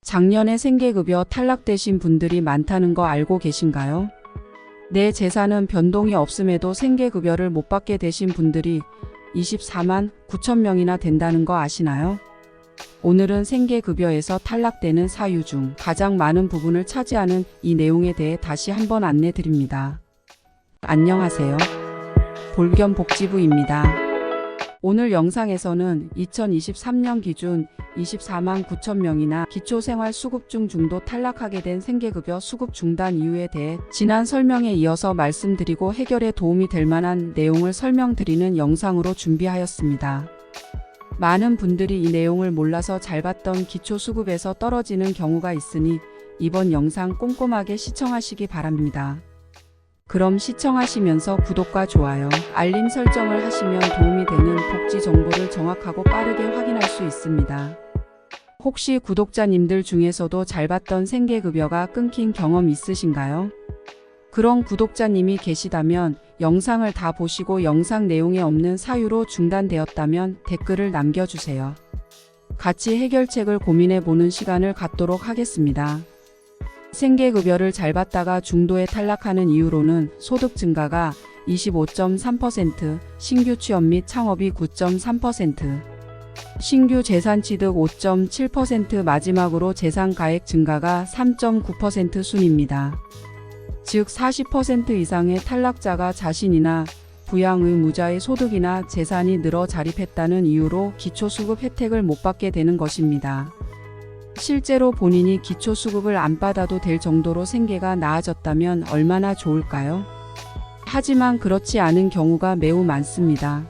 작년에 생계급여 탈락되신 분들이 많다는 거 알고 계신가요? 내 재산은 변동이 없음에도 생계급여를 못 받게 되신 분들이 24만 9천 명이나 된다는 거 아시나요? 오늘은 생계급여에서 탈락되는 사유 중 가장 많은 부분을 차지하는 이 내용에 대해 다시 한번 안내 드립니다. 안녕하세요. 볼겸복지부입니다. 오늘 영상에서는 2023년 기준 24만 9천 명이나 기초생활수급중 중도 탈락하게 된 생계급여 수급 중단 이유에 대해 지난 설명에 이어서 말씀드리고 해결에 도움이 될 만한 내용을 설명드리는 영상으로 준비하였습니다. 많은 분들이 이 내용을 몰라서 잘 받던 기초수급에서 떨어지는 경우가 있으니 이번 영상 꼼꼼하게 시청하시기 바랍니다. 그럼 시청하시면서 구독과 좋아요, 알림 설정을 하시면 도움이 되는 복지 정보를 정확하고 빠르게 확인할 수 있습니다. 혹시 구독자님들 중에서도 잘 받던 생계급여가 끊긴 경험 있으신가요? 그런 구독자님이 계시다면 영상을 다 보시고 영상 내용에 없는 사유로 중단되었다면 댓글을 남겨주세요. 같이 해결책을 고민해보는 시간을 갖도록 하겠습니다. 생계급여를 잘 받다가 중도에 탈락하는 이유로는 소득 증가가 25.3%, 신규 취업 및 창업이 9.3%, 신규 재산 취득 5.7%, 마지막으로 재산 가액 증가가 3.9% 순입니다. 즉 40% 이상의 탈락자가 자신이나 부양 의무자의 소득이나 재산이 늘어 자립했다는 이유로 기초수급 혜택을 못 받게 되는 것입니다. 실제로 본인이 기초수급을 안 받아도 될 정도로 생계가 나아졌다면 얼마나 좋을까요? 하지만 그렇지 않은 경우가 매우 많습니다.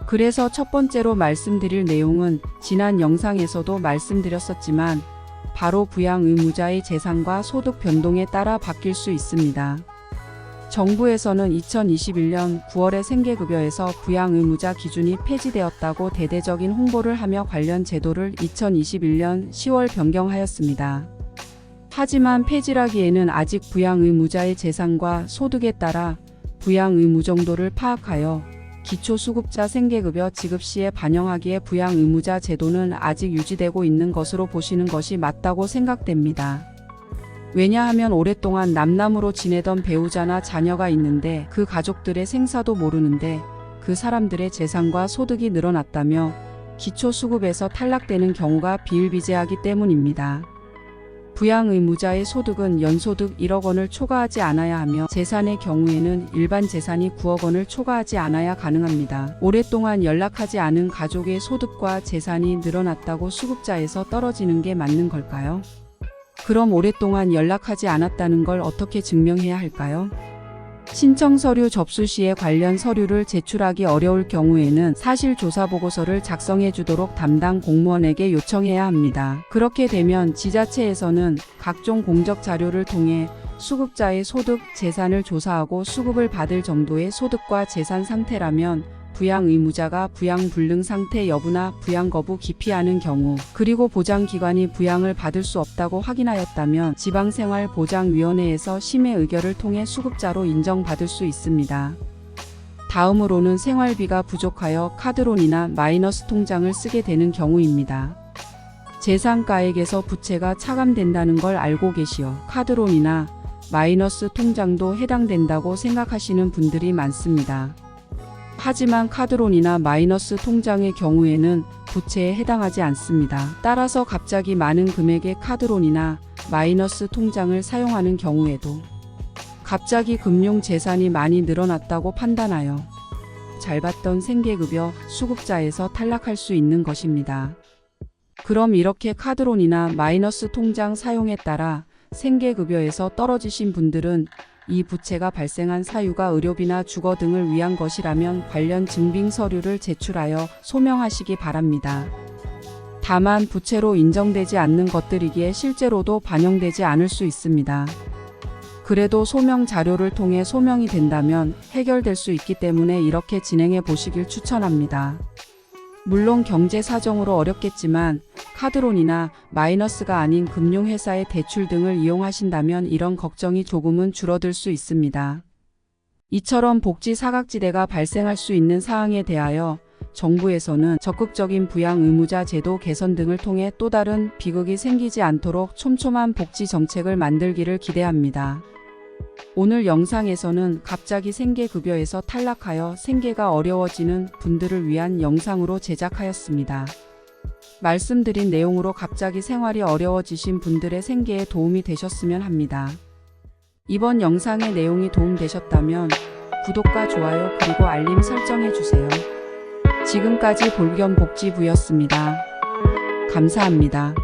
그래서 첫 번째로 말씀드릴 내용은 지난 영상에서도 말씀드렸었지만 바로 부양 의무자의 재산과 소득 변동에 따라 바뀔 수 있습니다. 정부에서는 2021년 9월에 생계급여에서 부양 의무자 기준이 폐지되었다고 대대적인 홍보를 하며 관련 제도를 2021년 10월 변경하였습니다. 하지만 폐지라기에는 아직 부양 의무자의 재산과 소득에 따라 부양 의무 정도를 파악하여 기초수급자 생계급여 지급 시에 반영하기에 부양 의무자 제도는 아직 유지되고 있는 것으로 보시는 것이 맞다고 생각됩니다. 왜냐하면 오랫동안 남남으로 지내던 배우자나 자녀가 있는데 그 가족들의 생사도 모르는데 그 사람들의 재산과 소득이 늘어났다며 기초수급에서 탈락되는 경우가 비일비재하기 때문입니다. 부양 의무자의 소득은 연소득 1억 원을 초과하지 않아야 하며 재산의 경우에는 일반 재산이 9억 원을 초과하지 않아야 가능합니다. 오랫동안 연락하지 않은 가족의 소득과 재산이 늘어났다고 수급자에서 떨어지는 게 맞는 걸까요? 그럼 오랫동안 연락하지 않았다는 걸 어떻게 증명해야 할까요? 신청 서류 접수 시에 관련 서류를 제출하기 어려울 경우에는 사실조사보고서를 작성해 주도록 담당 공무원에게 요청해야 합니다. 그렇게 되면 지자체에서는 각종 공적 자료를 통해 수급자의 소득, 재산을 조사하고 수급을 받을 정도의 소득과 재산 상태라면 부양 의무자가 부양 불능 상태 여부나 부양 거부 기피하는 경우, 그리고 보장기관이 부양을 받을 수 없다고 확인하였다면 지방생활보장위원회에서 심의 의결을 통해 수급자로 인정받을 수 있습니다. 다음으로는 생활비가 부족하여 카드론이나 마이너스 통장을 쓰게 되는 경우입니다. 재산가액에서 부채가 차감된다는 걸 알고 계시어 카드론이나 마이너스 통장도 해당된다고 생각하시는 분들이 많습니다. 하지만 카드론이나 마이너스 통장의 경우에는 부채에 해당하지 않습니다. 따라서 갑자기 많은 금액의 카드론이나 마이너스 통장을 사용하는 경우에도 갑자기 금융 재산이 많이 늘어났다고 판단하여 잘 받던 생계급여 수급자에서 탈락할 수 있는 것입니다. 그럼 이렇게 카드론이나 마이너스 통장 사용에 따라 생계급여에서 떨어지신 분들은 이 부채가 발생한 사유가 의료비나 주거 등을 위한 것이라면 관련 증빙 서류를 제출하여 소명하시기 바랍니다. 다만 부채로 인정되지 않는 것들이기에 실제로도 반영되지 않을 수 있습니다. 그래도 소명 자료를 통해 소명이 된다면 해결될 수 있기 때문에 이렇게 진행해 보시길 추천합니다. 물론 경제 사정으로 어렵겠지만 카드론이나 마이너스가 아닌 금융회사의 대출 등을 이용하신다면 이런 걱정이 조금은 줄어들 수 있습니다. 이처럼 복지 사각지대가 발생할 수 있는 사항에 대하여 정부에서는 적극적인 부양 의무자 제도 개선 등을 통해 또 다른 비극이 생기지 않도록 촘촘한 복지 정책을 만들기를 기대합니다. 오늘 영상에서는 갑자기 생계급여에서 탈락하여 생계가 어려워지는 분들을 위한 영상으로 제작하였습니다. 말씀드린 내용으로 갑자기 생활이 어려워지신 분들의 생계에 도움이 되셨으면 합니다. 이번 영상의 내용이 도움되셨다면 구독과 좋아요 그리고 알림 설정해주세요. 지금까지 볼겸복지부였습니다. 감사합니다.